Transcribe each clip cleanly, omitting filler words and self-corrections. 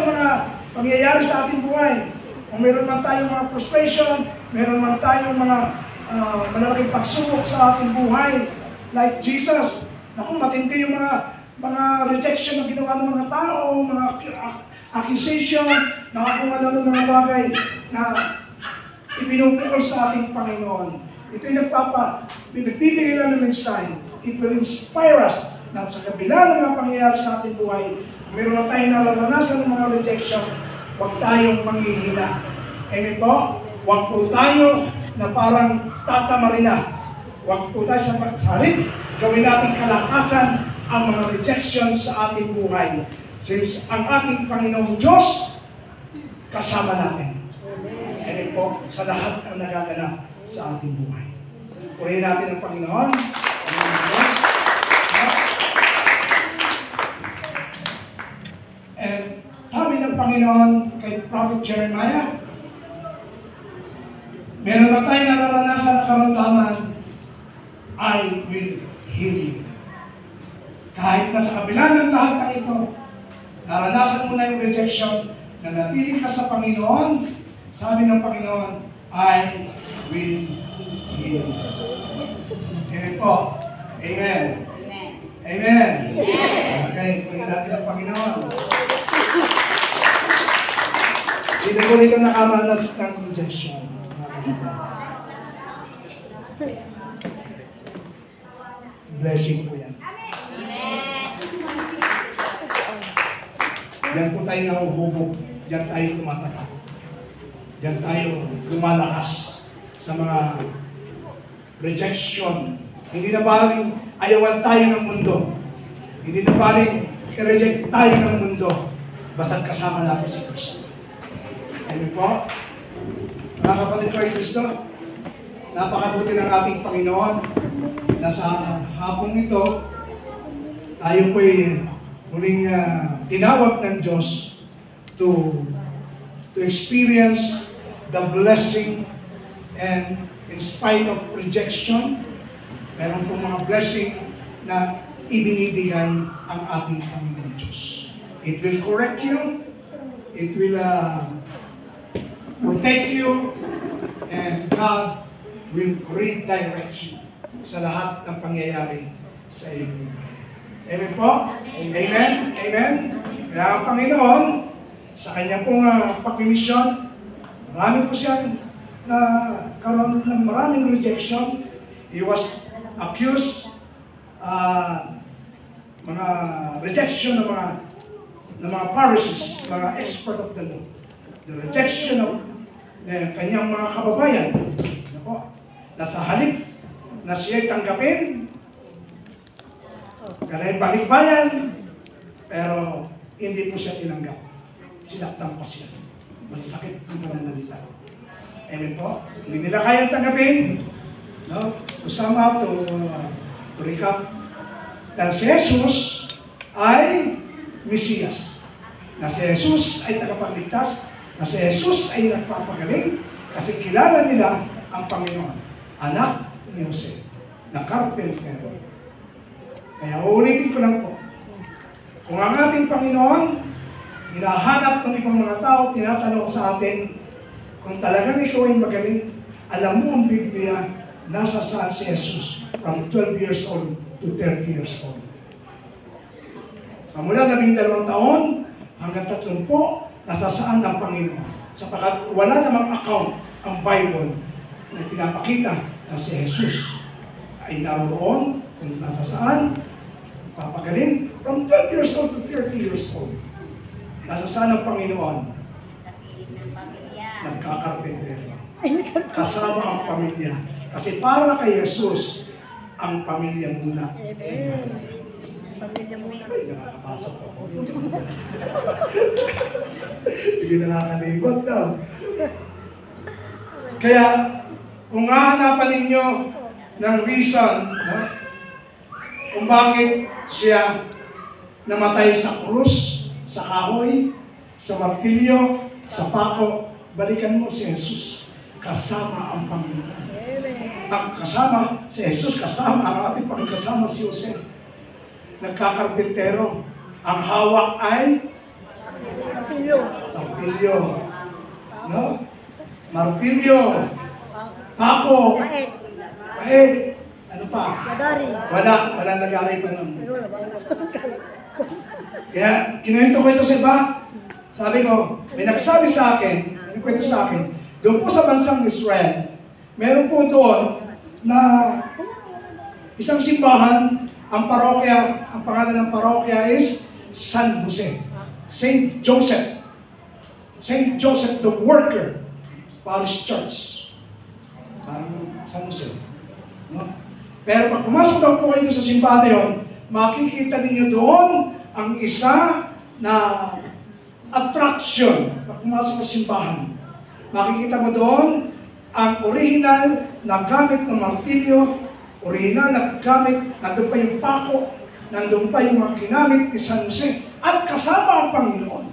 ng mga pangyayari sa ating buhay, kung meron man tayong mga frustration, meron man tayong mga malalaking pagsubok sa ating buhay, like Jesus, naku, matindi yung mga rejection na ginawa ng mga tao, mga accusation, mga kung ano ng mga bagay na ipinupukol sa ating Panginoon. Ito yung nagbibigay lang ng mensahe. It will inspire us na sa kabila ng mga pangyayari sa ating buhay, meron na tayong nararanasan ng mga rejection, huwag tayong manghihina. Amen po? Huwag po tayo na parang tatamarina. Huwag po tayo sa pagsalit. Gawin natin kalakasan ang mga rejection sa ating buhay. Since ang ating Panginoong Diyos, kasama natin. Amen po? Sa lahat ng nagaganap sa ating buhay. Purihin natin ang Panginoon. And sabi ng Panginoon kay Prophet Jeremiah, meron na tayong nararanasan na karamdaman, I will heal you. Kahit na sa kabila ng lahat ng ito, naranasan mo na yung rejection, nanatili ka sa Panginoon, sabi ng Panginoon, I will heal you. Amen po. Amen. Amen. Okay, pagin natin ang Panginoon. Sino po rito nakaranas ng rejection? Blessing po yan. Diyan po tayo nahuhubog. Diyan tayo tumatatak. Diyan tayo lumalakas sa mga rejection. Hindi na baling ayawan tayo ng mundo. Hindi na baling i-reject tayo ng mundo. Basta't kasama natin si Kristo. Amen po? Mga kapatid ko ay Kristo, napakabuti ng ating Panginoon na sa hapong ito, tayo po'y muling tinawag ng Diyos to experience the blessing, and in spite of rejection, meron pong mga blessing na ibinibigay ang ating Panginoon Diyos. It will correct you, it will protect you, and God will redirect you sa lahat ng pangyayari sa iyong buhay. Amen po? Amen? Amen? Kaya ang Panginoon, sa kanya pong pagmimisyon, marami po siyang karoon ng maraming rejection. He was accused, mga rejection ng mga Pharisees, mga expert of the law. The rejection of kanyang mga kababayan. Nasa halip na siya'y tanggapin, kanyang balikbayan, pero hindi po siya tinanggap. Sinaktan pa siya. Masasakit ang pananalita. Amen po? Hindi nila kayang tanggapin. No? To sum up, to recap, na si Jesus ay Mesiyas. Na si Jesus ay tagapagligtas. Na si Jesus ay nagpapagaling. Kasi kilala nila ang Panginoon. Anak ni Jose. Na carpenter. Kaya ulitin ko lang po. Kung ang ating Panginoon, hinahanap ng ibang mga tao, tinatanong sa atin, kung talagang ikaw ay magaling, alam mo ang Biblia, nasa saan si Jesus from 12 years old to 30 years old. Mula 12 taon hanggang 30, nasa saan ang Panginoon? Sapagkat wala namang account ang Bible na pinapakita na si Jesus ay naroon kung nasa saan, papagaling from 12 years old to 30 years old. Nasa saan ang Panginoon? Sa piling ng pamilya. Nagkakarpentero. Kasama ang pamilya. Kasi para kay Jesus, ang pamilya muna. Pamilya muna. Ay, nakakapasok ako. Hindi nakakalimot daw. Kaya, kung hahanapan ninyo ng reason, no? Kung bakit siya namatay sa krus, sa kahoy, sa martilyo, sa pako, balikan mo si Jesus. Kasama ang Panginoon. Ang kasama si Jesus, kasama ang ating pagkasama si Jose. Nagkakarpintero. Ang hawak ay Martilyo. Martilyo. No? Martilyo. Pako. Pait. Pait. Ano pa? Lagari. Wala nagari pa nun. Kaya, kinuwento ko ito sa iba. Sabi ko, may nagsabi sa akin, doon po sa bansang Israel, meron po doon na isang simbahan, ang pangalan ng parokya is San Jose. Saint Joseph. Saint Joseph the Worker Parish Church. Parang San Jose. No? Pero pag pumasok daw po kayo sa simbahan yun, makikita ninyo doon ang isa na attraction. Pag pumasok sa simbahan, makikita mo doon ang original na gamit ng martilyo, original na gamit, nandun pa yung pako, nandun pa yung mga ginamit ni San Jose, at kasama ang Panginoon.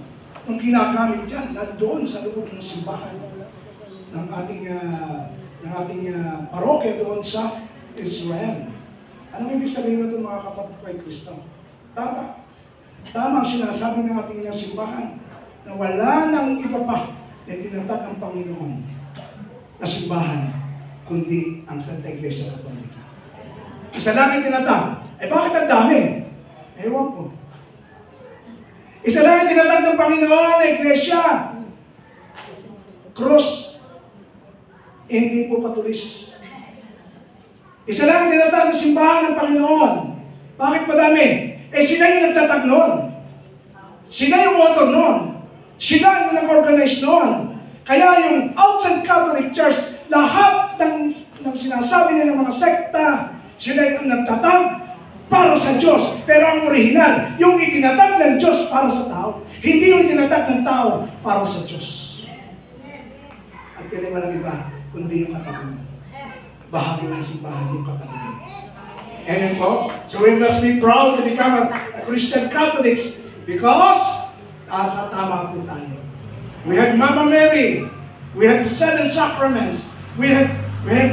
Nung ginagamit yan, nandoon sa loob ng simbahan ng ating parokya doon sa Israel. Anong ibig sabihin na ito mga kapatid kay Kristo? Tama. Tama ang sinasabi ng ating simbahan na wala nang iba pa na tinatag ang Panginoon na simbahan, kundi ang Santa Iglesia Katolika. Isa lang yung tinatag. Bakit ang dami? Ewan ko. Isa lang yung tinatag ng Panginoon na Iglesia. Cross. Hindi po patulis. Isa lang yung tinatag ng simbahan ng Panginoon. Bakit madami? Sila yung nagtatag noon. Sila yung author noon. Sila yung nag-organize noon. Kaya yung outside Catholic Church, lahat ng sinasabi nila ng mga sekta, sila yung nagtatag para sa Diyos. Pero ang original, yung itinatag ng Diyos para sa tao, hindi yung itinatag ng tao para sa Diyos. At kaya walang iba, kundi yung katapunan. Bahagi ng simbahan yung katapunan. Amen po? So we must be proud to become a Christian Catholics because sa tama po tayo. We have Mama Mary. We have the 7 sacraments. We have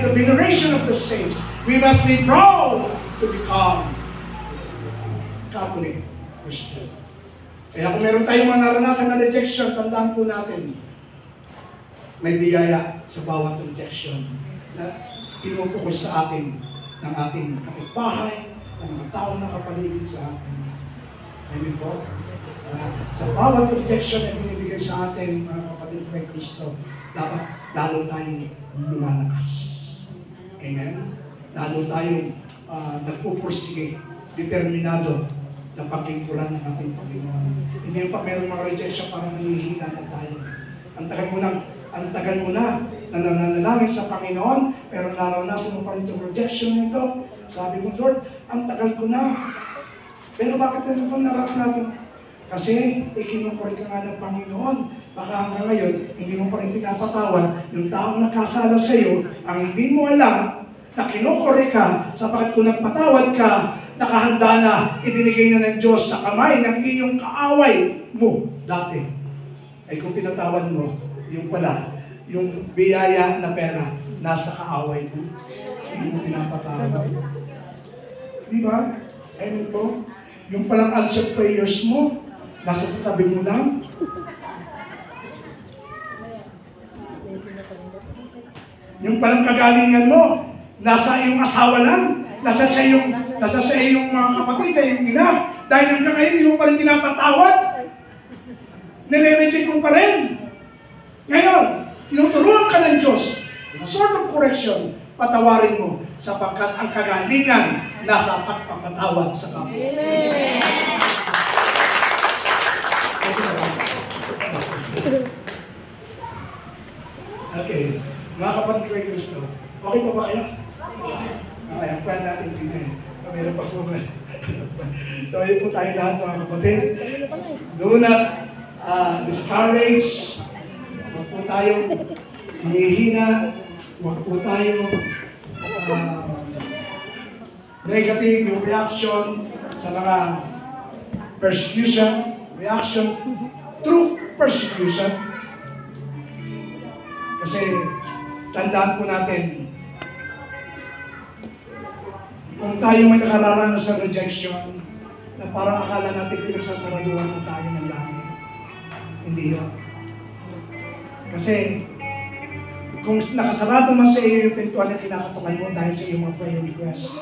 the veneration of the saints. We must be proud to become Catholic Christian. Kaya kung meron tayong mga naranasan na rejection, tandaan po natin, may biyaya sa bawat rejection na pinupukos sa atin ng ating kapitbahay, ng mga taong nakapaligid sa atin. Amen po? Sa bawat rejection na binibigay sa atin, mga kapatid kay Kristo, dapat lalo tayong lumalakas. Amen? Lalo tayong nagpupursige, determinado na paglingkuran ng ating Panginoon. Hindi yung pag mayroong mga rejection, parang nangihina na tayo. Ang tagal mo na nananalangin sa Panginoon, pero naranasan mo pa rin itong rejection nito. Sabi mo, Lord, ang tagal ko na. Pero bakit na ito naranasan? Kasi ikinukuri ka nga ng Panginoon. Baka hanggang ngayon, hindi mo pa rin pinapatawad yung taong nakasala sa iyo, ang hindi mo alam na kinukuri ka, sapagkat kung nagpatawad ka, nakahanda na, ibinigay na ng Diyos sa kamay ng iyong kaaway mo dati. Ay kung pinatawad mo, yung pala, yung biyaya na pera, nasa kaaway mo. Hindi mo pinapatawad. Di ba? Amen po? Yung palang answer prayers mo, nasa sa tabi mo lang. Yung palang kagalingan mo, nasa iyong asawa lang, nasa sa iyong mga kapatid, sa iyong ina. Dahil hanggang ngayon, hindi mo pa rin pinapatawad. Nire-reject mo pa rin. Ngayon, tinuturuan ka ng Diyos, a sort of correction, patawarin mo, sapagkat ang kagalingan nasa pagpapatawad sa kapwa. Okay, mga kapatid kay Kristo, okay pa ba kayo? Okay, ang plan natin din eh. Meron pa po. Tayo po tayo lahat mga kapatid. Do not discourage. Huwag po tayong humihina. Huwag po tayong negative yung reaction sa mga persecution. Reaction through persecution. Kasi tandaan po natin, kung tayo may nakararanas sa rejection, na parang akala natin pinagsasaraduhan na tayo ng langit. Hindi yun. Kasi, kung nakasarado man sa iyo yung pintuan na kinakatukan mo dahil sa iyong mga prayer request,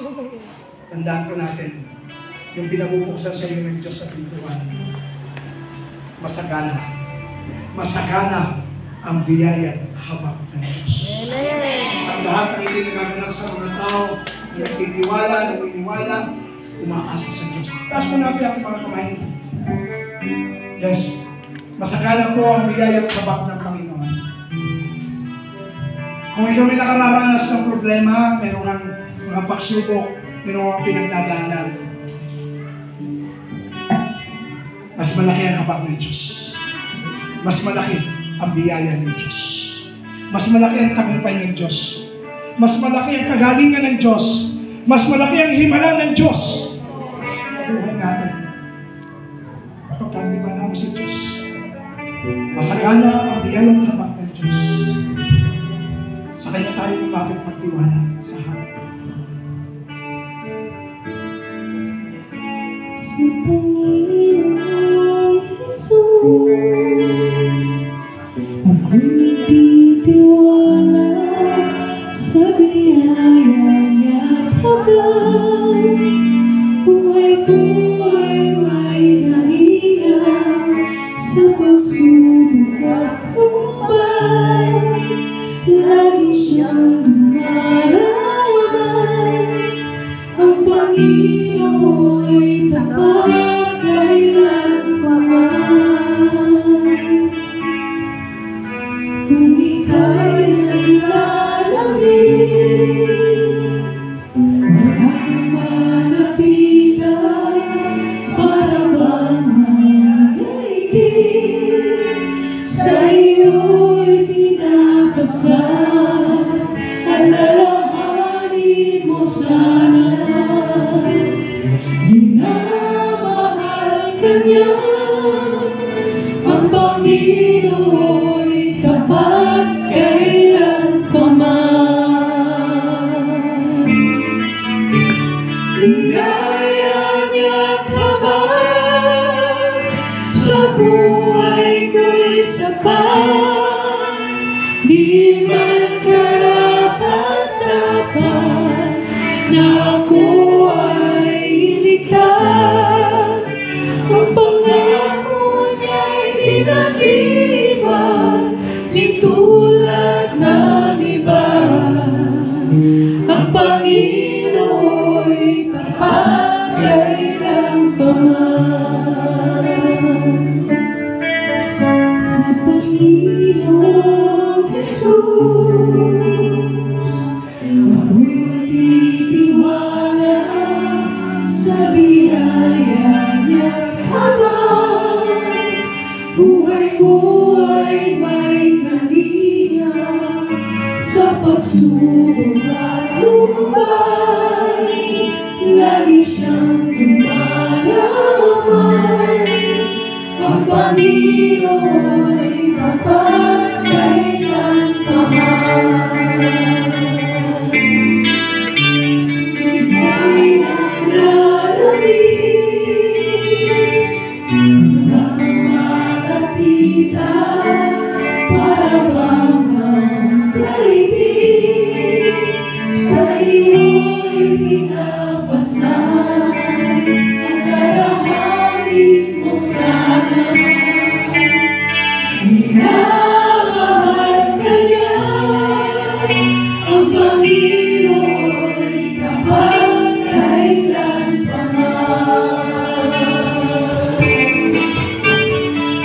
tandaan ko natin, yung pinabubuksan sa iyo ng Diyos sa pintuan, masagana. Masagana ang biyaya at habag ng Diyos. Ang lahat ng hindi nagaganap sa mga tao, na nagtitiwala, naniniwala, umaasa sa Diyos. Taas mo natin ating mga kamay. Yes. Masagana po ang biyaya at habag ng Panginoon. Kung ikaw may nakararanas ng problema, mayroong kang mga pagsubok, mayroong kang pinagdadaanan, mas malaki ang habag ng Diyos. Mas malaki ang biyaya ng Diyos. Mas malaki ang tagumpay ng Diyos. Mas malaki ang kagalingan ng Diyos. Mas malaki ang himala ng Diyos. Buhay natin. Pagkatiwala mo sa Diyos. Masagana ang biyaya at habag ng Diyos. Sa Kanya tayo lumapit magtiwala sa harap. Sa Panginoong Jesus, ako'y nagtitiwala sa biyaya niya't habag. Buhay ko ay may kalinga sa pagsubok at humbay. Lagi siyang dumaraan. Ang Panginoon'y tapat kailanpaman. Kung ika'y nanlalangin, wala kang malapitan para bang hangga'itin. Sa iyo'y pinapasan, alalahanin mo sana. Minamahal ka niya, ang Panginoon'y tapat kailanpaman. Biyaya niya't habag sa buhay ko'y sapat. Di man karapat-dapat na ako ay iligtas. Ang pangako niya'y di nag-iba, di tulad ng iba. Ang Panginoon'y tapat kailanpaman. Sa Panginoong Jesus, ako'y magtitiwala sa biyaya niya't habag. Buhay ko ay may kalinga sa pagsubok at humbay. Lagi siyang dumaraman. Ang Panginoon'y tapat kailanpaman. Ika'y naglalamig, wala kang malapitan para bang hangga'itin. Sa iyo'y pinapasan, alalahanin mo sana. Minamahal ka niya, ang Panginoon'y tapat kailanpaman.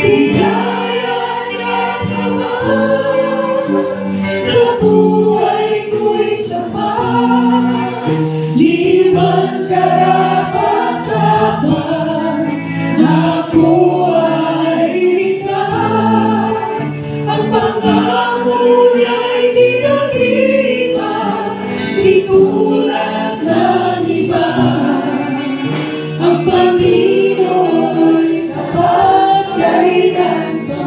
Biyaya niya't habag sa buhay ko'y sapat. Di man karapat-dapat na ako ay iligtas. Ang pangako niya'y di nag-iba, di tulad ng iba. Ang Panginoon'y tapat kailanpaman.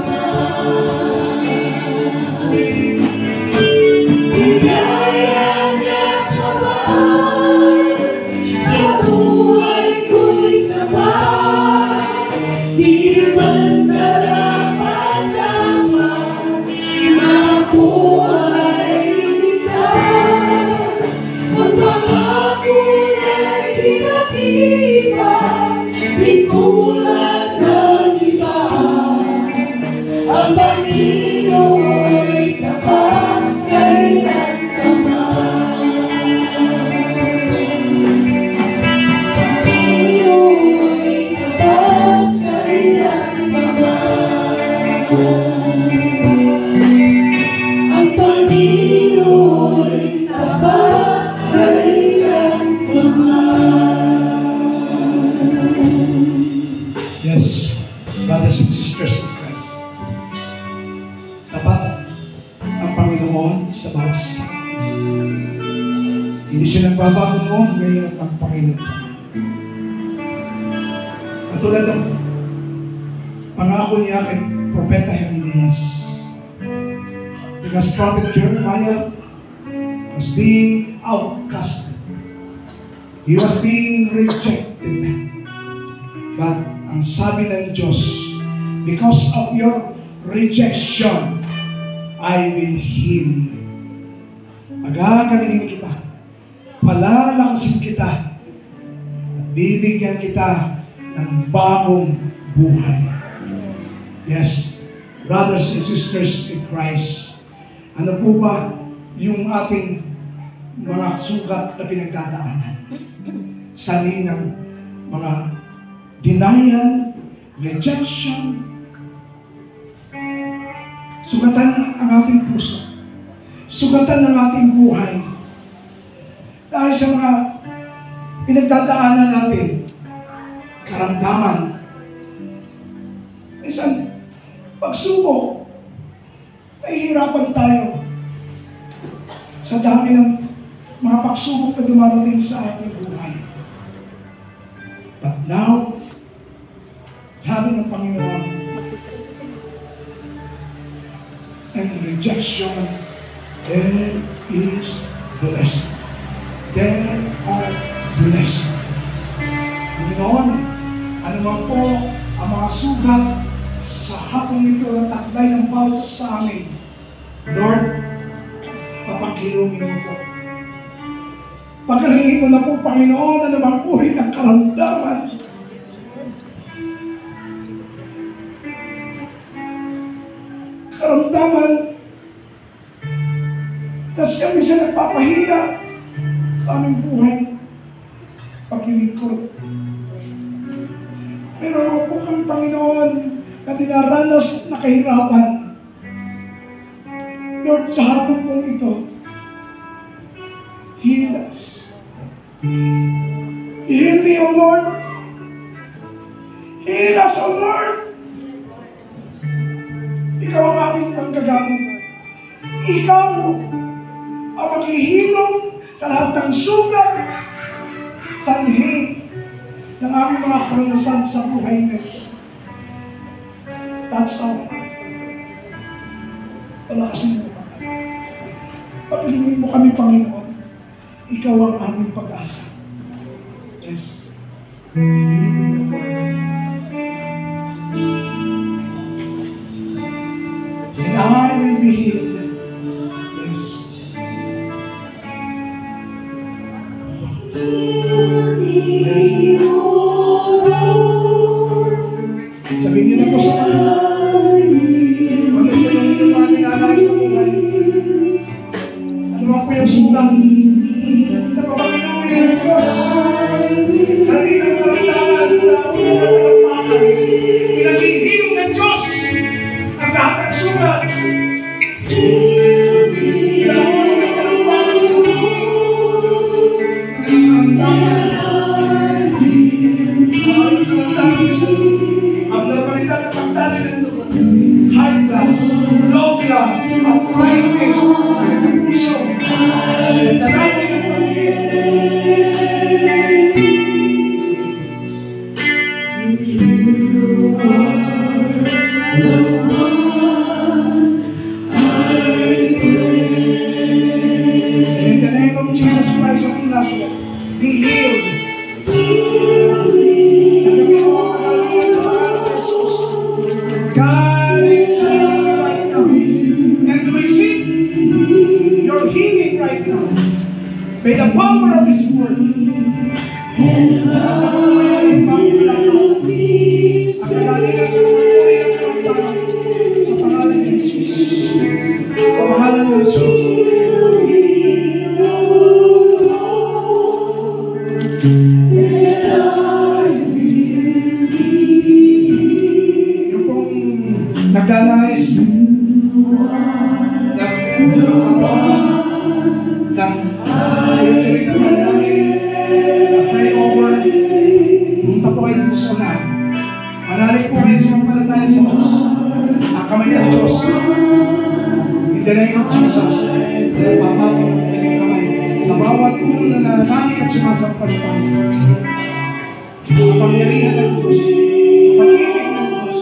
Panginoon sa pagkailanman. Panginoon sa pagkailanman. Ang Panginoon sa pagkailanman. Yes, brothers and sisters in Christ. Tapat ang Panginoon sa bawat isa. Hindi siya nagbabago noon, ngayon at magpakailan pa. Katulad ng pangako niya kay Propeta Jeremias. Because Prophet Jeremiah was being outcast. He was being rejected. But ang sabi ng Diyos, because of your rejection, I will heal you. Magagalingin kita, palalakasin kita, at bibigyan kita ng bagong buhay. Yes, brothers and sisters in Christ, ano po ba yung ating mga sugat na pinagdadaanan? Sali ng mga denial, rejection. Sugatan ang ating puso. Sugatan ang ating buhay. Dahil sa mga pinagdadaanan natin, karamdaman. Isang pagsubok, nahihirapan tayo sa dami ng mga pagsubok na dumarating sa ating buhay. But now, sabi ng Panginoon, and rejection, there is blessing. There are blessing. Panginoon, ano man po ang mga sugat sa hapong ito na taglay ng bawat sa amin, Lord, papakilungin mo po. Pagkalingin mo na po, Panginoon, ano bang uri ng karamdaman. Karamdaman na siya minsan nagpapahina sa aming buhay. Paglilingkod. Meron po kami, Panginoon, na dinaranas na kahirapan. Lord, sa hapon pong ito, heal us. Heal me, O Lord. Heal us, O Lord. Ikaw ang aming panggagamit. Ikaw ang maghihilom sa lahat ng sugat, sanhi ng aming mga karanasan sa buhay nito. That's all. Palakasin mo kami. Pagilingin mo kami, Panginoon. Ikaw ang aming pag-asa. Yes. And I will be healed. Yes. Sabihin niyo na po sa kanya. Ano po yung inyong mga ninanay sa buhay? Ano ba po yung sulang? Napapaginomin ng Diyos. Sa rinang karamdaman sa sulat ng pakal. Pinaghihilom ng Diyos ang lahat ng sulat. Pinahulog ang karamdaman sa buhay. Ang karamdaman. Ang normalidad at pagdali ng dugo, high blood, low blood, arthritis, sakit sa puso, at dalawin ng paligid. You are the one I pray. And in the name of Jesus Christ of Nazareth, be healed. God is healing right now. And receive your healing right now. By the power of His Word. And ang nagnanais ng katawan, ng tuloy-tuloy na manalangin, at pray over, punta po kayo dito sa unahan. Manalig po kayo sa mampalataya sa Diyos. Ang kamay ng Diyos. In the name of Jesus, papatin ang kanyang kamay sa bawat ulo na nananalig at sumasampalipay. Sa kapangyarihan ng Diyos, sa pag-ibig ng Diyos.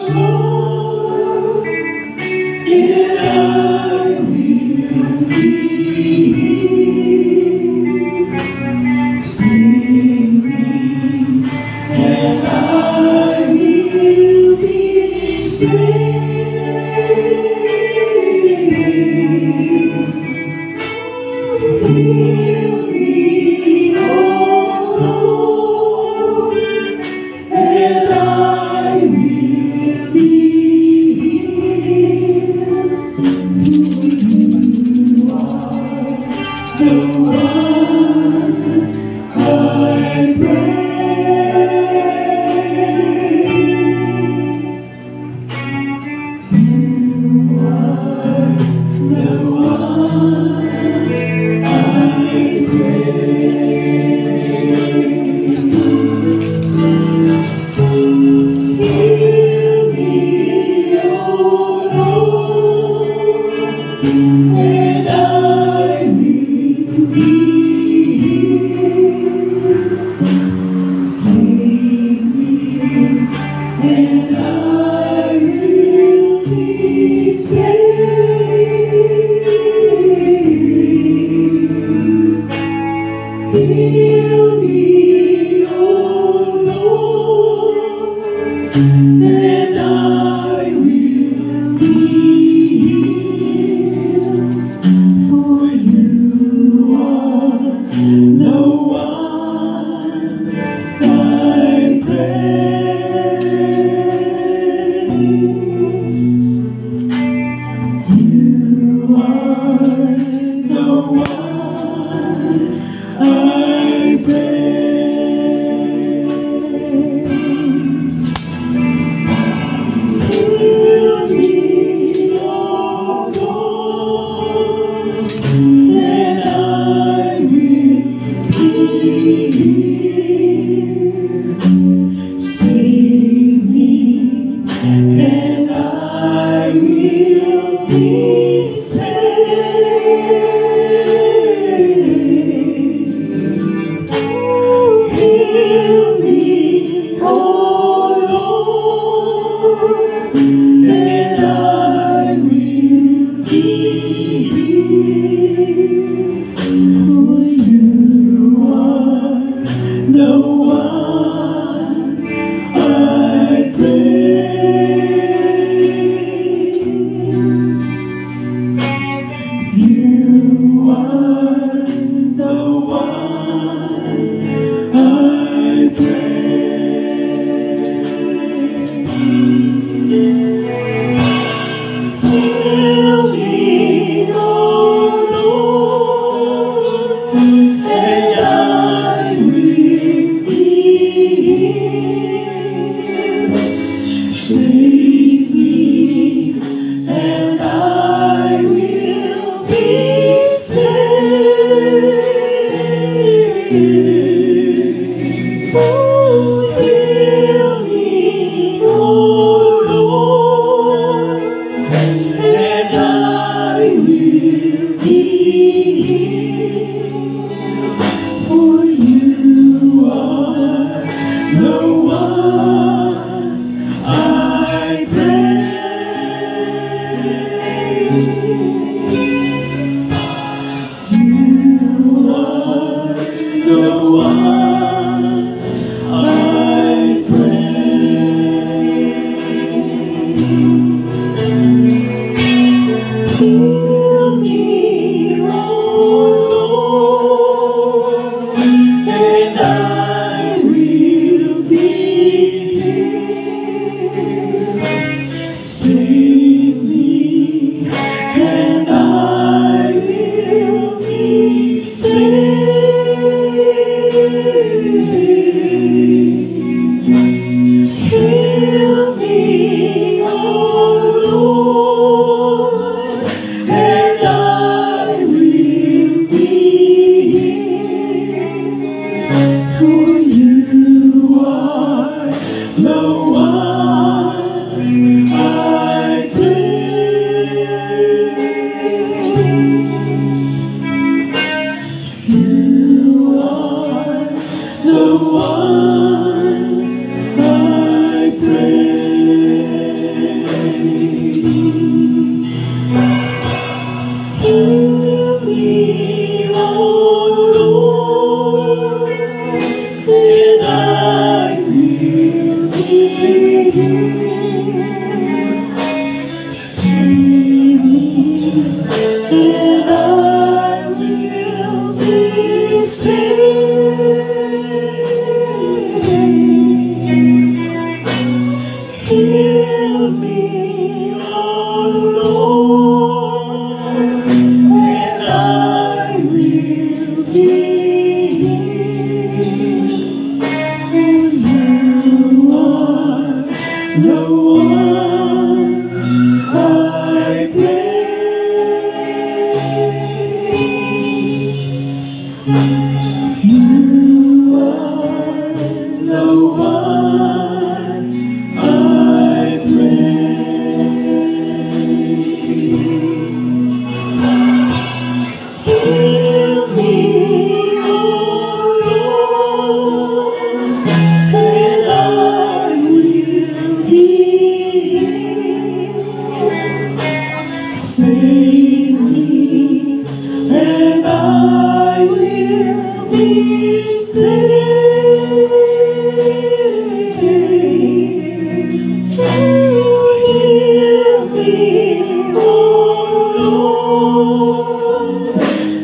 oh Lord,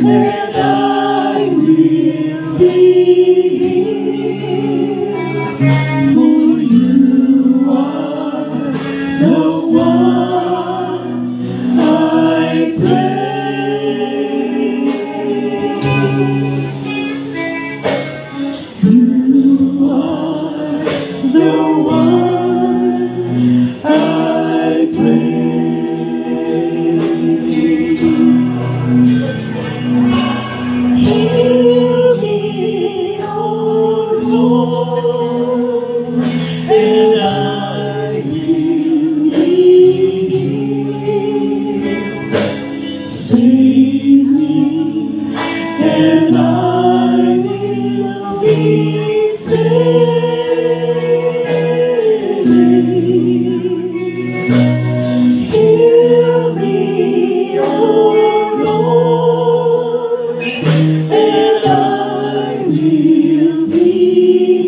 and I will be healed. For you are the one I praise. You are the one I praise. Heal me, oh Lord, and I will be healed. Save me, and I will be saved. Heal me, oh Lord, and I will be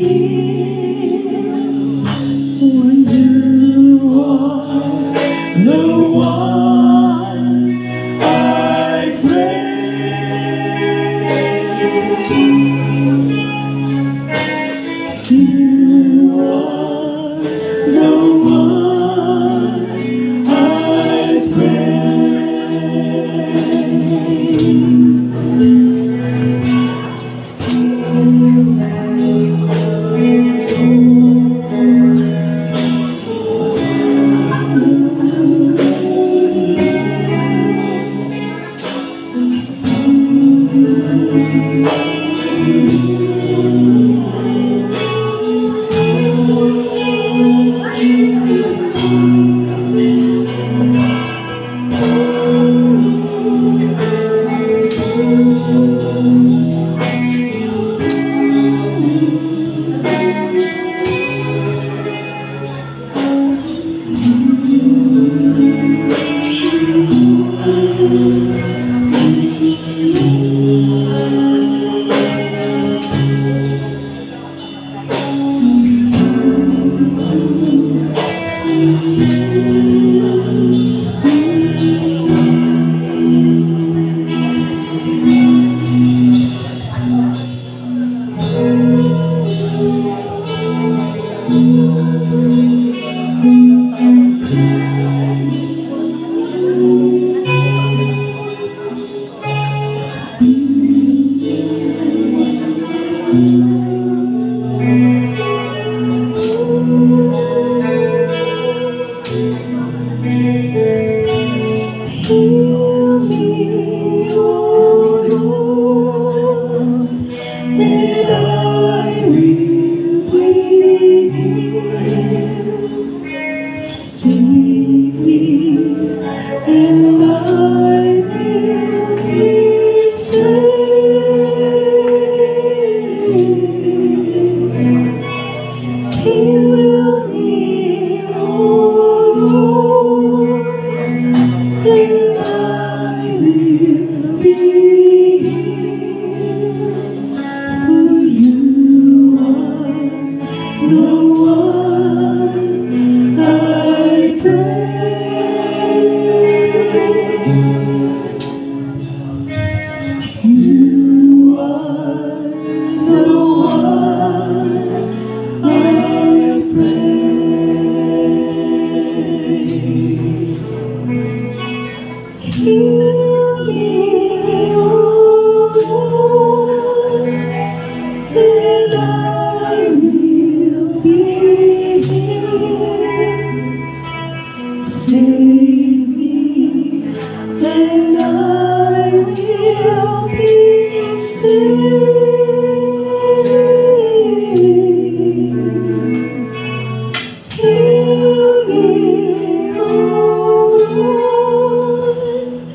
healed. For you are the one I praise. You are the one I Heal me, oh Lord, and I will be healed. Save me, and I will be saved. Heal me, oh Lord, and I will be healed. For you are the one I praise. You are the one I praise. Heal me, oh Lord, and I will be healed. Save me, and I will be saved. Heal me, oh Lord,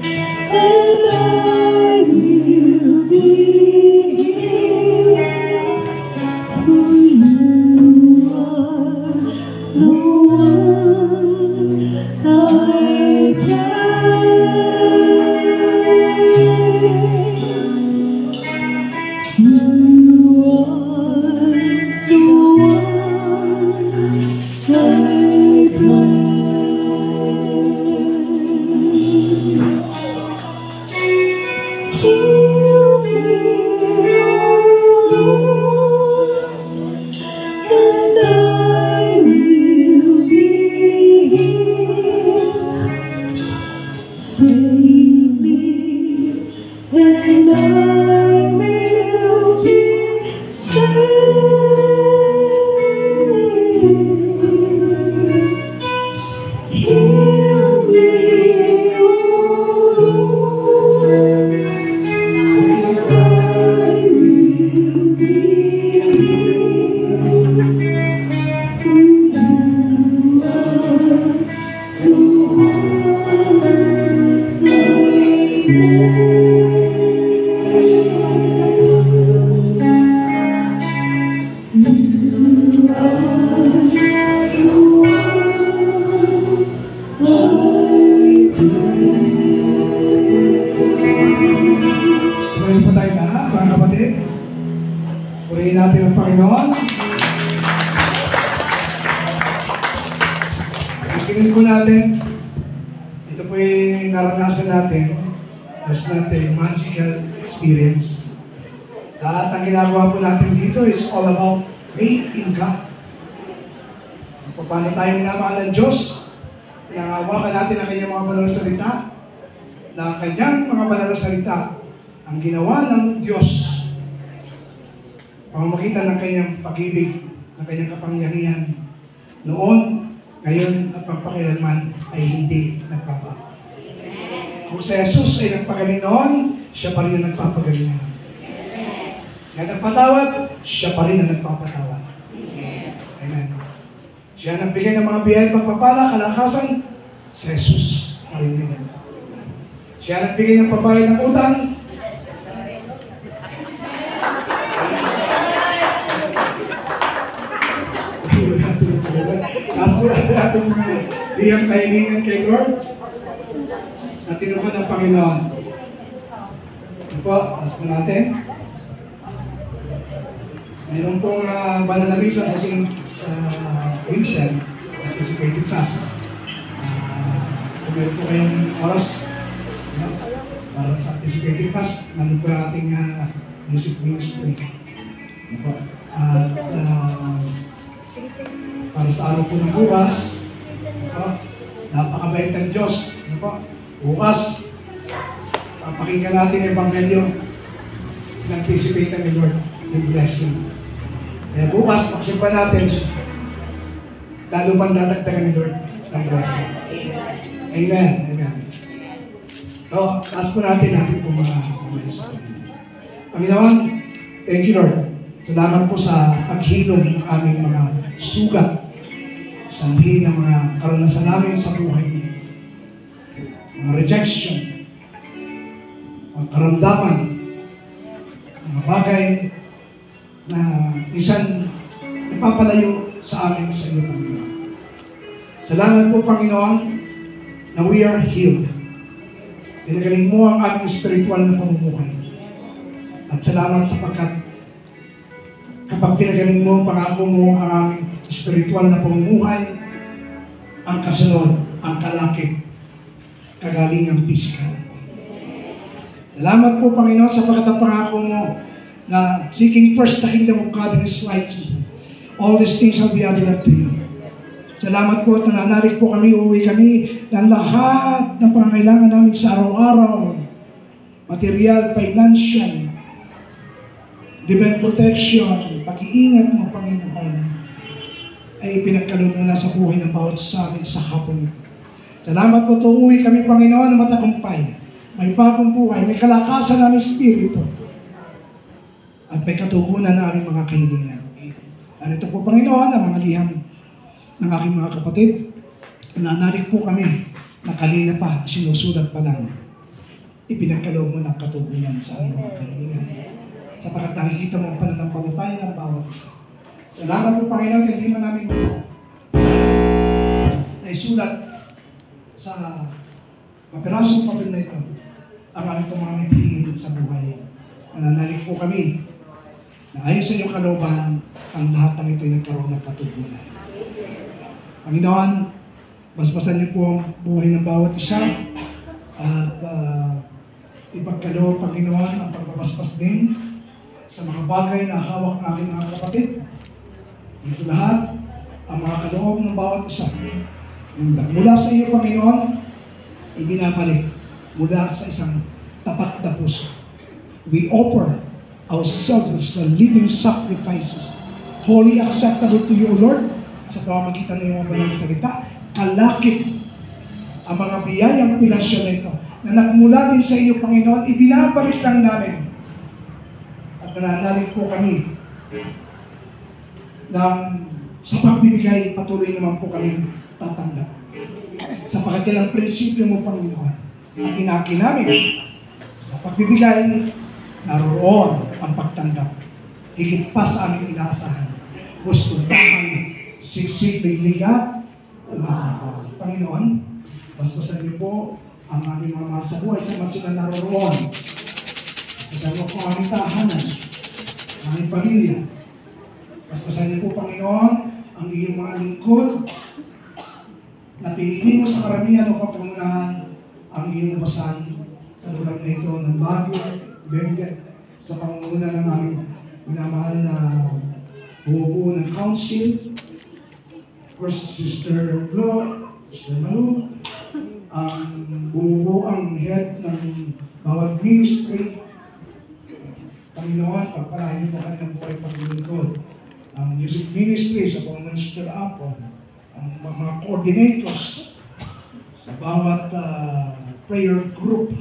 save me, and I will be saved. Heal me, O Lord, and I will be Purihin po tayo lahat, mga kapatid. Purihin natin ang Panginoon. Tingin po natin, ito po yung naranasan natin, mas natin magical experience. At ang ginagawa po natin dito is all about faith in God. Paano tayo minamahal ng Diyos? Pinangawakan natin ang kanyang mga banal na salita, na ang kanyang mga banal na salita ang ginawa ng Diyos pamagitan ng kanyang pag-ibig, ng kanyang kapangyarihan noon, ngayon at magpakailanman ay hindi nagbabago. Kung si Jesus ay nagpagaling noon, siya pa rin ang nagpapagaling ngayon. Siya nagpatawad, siya pa rin ang nagpapatawad. Amen. Siya nagbigay ng mga biyaya pagpapala, kalakasan, si Jesus pa rin yun. Siya nagbigay ng pabayad ng utang, kaso natin mga liyang kailangan kay Lord na tinupad ng Panginoon. Ito po, taas po natin. Mayroon pong banal na misa sa St. Vincent, anticipated fast. Kung meron po kayong oras para sa anticipated fast, nandun po ang ating music ministry. Ito po. At para sa araw po ng bukas, napakabait ng Diyos. Bukas, papakinggan natin ang Ebanghelyo ng anticipate ng Lord, yung blessing. Kaya bukas, pagsimpan natin, lalo pang dadagdagan ni Lord ng blessing. Amen. Amen. So, taas po natin po mga Panginoon, thank you Lord. Salamat po sa paghilom ng aming mga sugat, sanhi ng mga karanasan namin sa buhay niya. Mga rejection, mga karamdaman, mga bagay na minsan ipapalayo sa amin sa iyo, Panginoon. Salamat po, Panginoon, na we are healed. Pinagaling mo ang aming spiritual na pamumuhay. At salamat sapagkat kapag pinagaling mo, pangako mo ang aming spiritual na pamumuhay, ang kasunod, ang kalakip, kagalingang pisikal. Salamat po, Panginoon, sapagkat ang pangako mo na seeking first the kingdom of God and His righteousness, all these things shall be added unto you. Salamat po at nananalig po kami, uuwi kami ng lahat ng pangangailangan namin sa araw-araw, material, financial, divine protection, pag-iingat mo, Panginoon, ay pinagkaloob mo na sa buhay ng bawat sa amin sa hapon. Salamat po, tuuwi kami, Panginoon, na matagumpay. May bagong buhay, may kalakasan ng Espiritu, at may katugunan na aming mga kahilingan. Narito po, Panginoon, ang mga liham ng aking mga kapatid. Nananalig po kami na kanina pa, sinusulat pa lang. Ipinagkaloob mo ng katugunan sa aming mga kahilingan. Sapagkat nakikita mo ang pananampalataya ng bawat isa. Salamat po, Panginoon, hindi man namin naisulat sa mapirasong papel na ito ang aming pamamagitan sa buhay. Nananalig po kami na ayon sa iyong kalooban, ang lahat ng ito ay nagkaroon ng katugunan. Panginoon, basbasan niyo po ang buhay ng bawat isa at ipagkaloob, Panginoon, ang pagbabasbas din sa mga bagay na hawak ng aking mga kapatid. Ito lahat, ang mga kaloob ng bawat isa. Mula sa iyo, Panginoon, ibinabalik mula sa isang tapat na puso. We offer ourselves as a living sacrifices, wholly acceptable to you, O Lord, sa pamamagitan ng iyong banal salita. Kalakip ang mga biyayang pinansya na ito, na nagmula din sa iyo, Panginoon, ibinabalik lang namin. At nananalig po kami ng sa pagbibigay, patuloy naman po kami tatanggap. Sapagkat yan ang prinsipyo mo, Panginoon. At inaki namin, sa pagbibigay, naroon ang pagtanggap. Higit pa sa aming inaasahan. Gusto taman, siksiping ligat, umahapon. Panginoon, basbasan niyo po ang aming mga sa buhay sa masila naroon. Basbasan mo po ang aming tahanan, ang aming pamilya. Basbasan niyo po, Panginoon, ang iyong mga lingkod na pinili mo sa karamihan o kapangunahan ang iyong basan sa lugar na ito ng Baguio, Benguet, sa pangunguna ng aming minamahal na bumubuo ng council. First, Sister Flo, Sister Malu, ang bumubuo ang head ng bawat ministry. Panginoon, pagpalahin mo kanilang buhay paglilingkod. Ang music ministry sa pangunguna Sister Apo, ang mga coordinators sa bawat prayer group,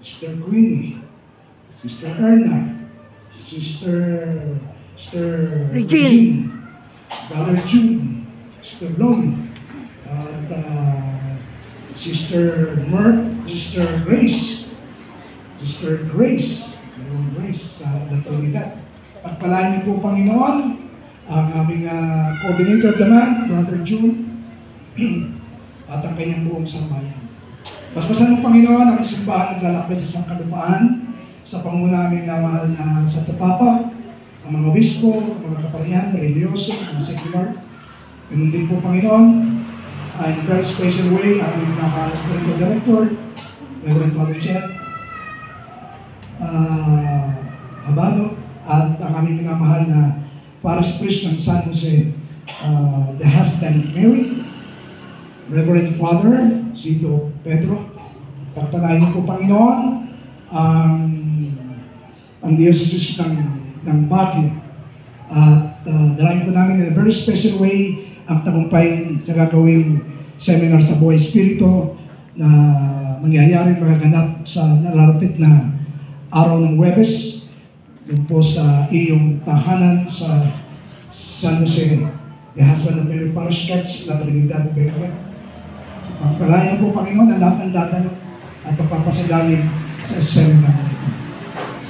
Sister Queenie, Sister Erna, Sister Regine, Brother June, Sister Lonnie, at Sister Sister Grace, sa Latinidad. Pagpalain niyo po, Panginoon, ang aming coordinator naman, Brother June, at ang kanyang buong sambayan. Basbasan mo, Panginoon, ang simbahan ng lalakbay sa sangkalupaan, sa panguna namin na mahal na Santo Papa, ang mga obispo, ang mga kaparihan, religyoso, ang mga secular. Ganun din po, Panginoon, in a very special way, ang aming minamahal na spiritual director, Reverend Father Chet, Habano, at ang aming minamahal na Parish Priest ng San Jose, the husband Mary, Reverend Father Sito Pedro. Pagpalain niyo po, Panginoon, ang diocese ng Baguio. At dalayan po namin in a very special way ang tagumpay sa gagawing seminar sa Buhay Espiritu na mangyayari magaganap sa nalalapit na araw ng Huwebes doon po sa iyong tahanan sa San Jose, the husband of Mary Parish Church, La Trinidad, Benguet. Pagpalayan po, Panginoon, ang lahat ng dadan at pagpapasagaling sa seminar na ito.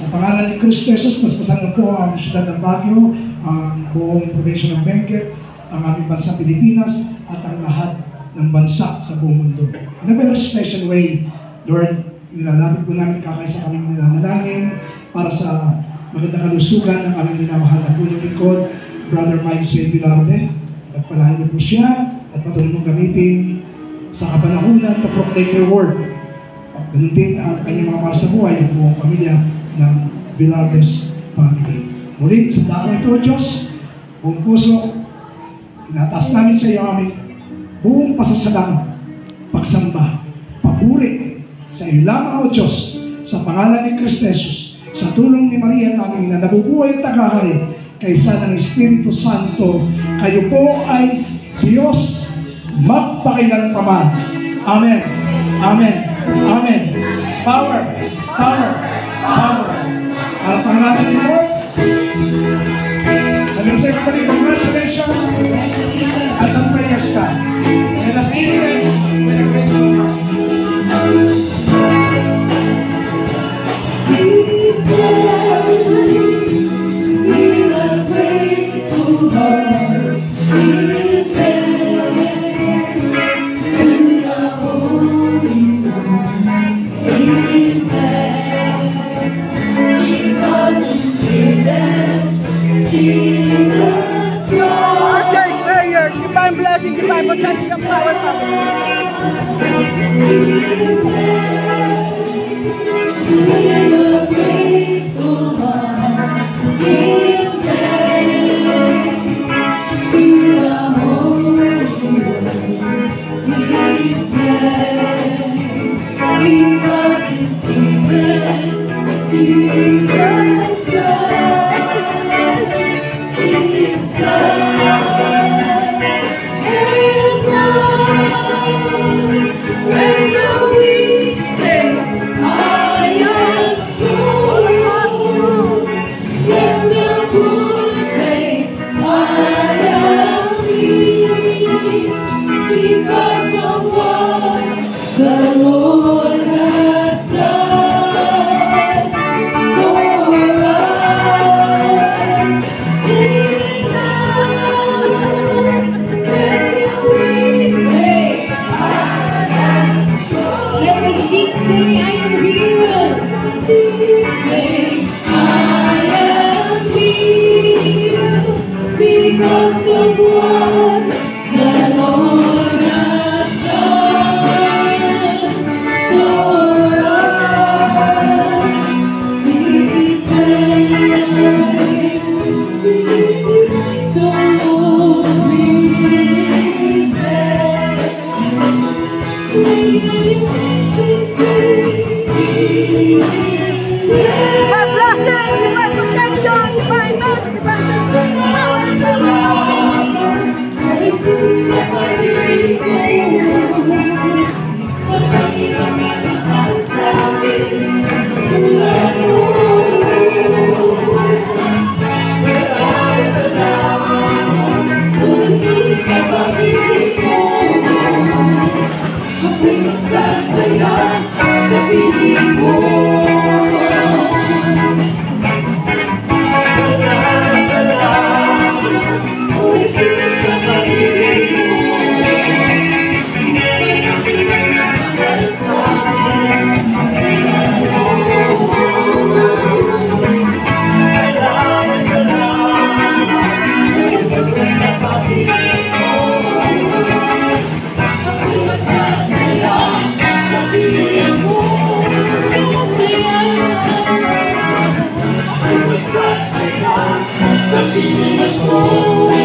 Sa pangalan ni Cristo Jesus, basbasan po ang siyudad ng Baguio, ang buong probinsya ng Benguet, ang aming bansa Pilipinas, at ang lahat ng bansa sa buong mundo. In a very special way, Lord, nilalapit po namin kakaisa kaming nilalangin para sa magandang kalusugan ng aming minamahal na punong lingkod, Brother Mike J. Vilarde. Pagpalain niyo po siya at patuloy mong gamitin sa kapanahunan to proclaim your word. At ganun din ang kanyang mga mahal sa buhay, ang buong pamilya ng Vilarde's family. Muli, sa dako ito, Diyos, buong puso, tinataas namin sa iyo aming buong pasasalamat, pagsamba, papuri sa iyo lamang, O Diyos, sa pangalan ni Cristo Jesus, sa tulong ni Maria na aming ina, nabubuhay at tagahari, kaysa ng Espiritu Santo, kayo po ay Diyos magpakilanman. Amen. Amen. Amen. Power. Power. Power. At pangalan si Lord. Sa iyong secretary, congratulations. At sa prayers ka. And as Christians, with a great love. Divine blessing, divine protection, power, power. because He's given Jesus love inside. And now, when the weak say, I am strong, when the poor say, I am weak, because of what the Lord has done for us. And now, when the weak say, I am strong, let the sick say, I am healed. The sick say, I am healed, because of what the Lord has done for us. Be thankful, so Lord, be Have blessing, divine protection, divine mercy, divine Jesus sa pag-ibig ko, pag-ibig ang sa akin, tulad mo. Salamat, O Jesus sa pag-ibig ko, ako'y magsasaya sa piling mo. Sa piling mo.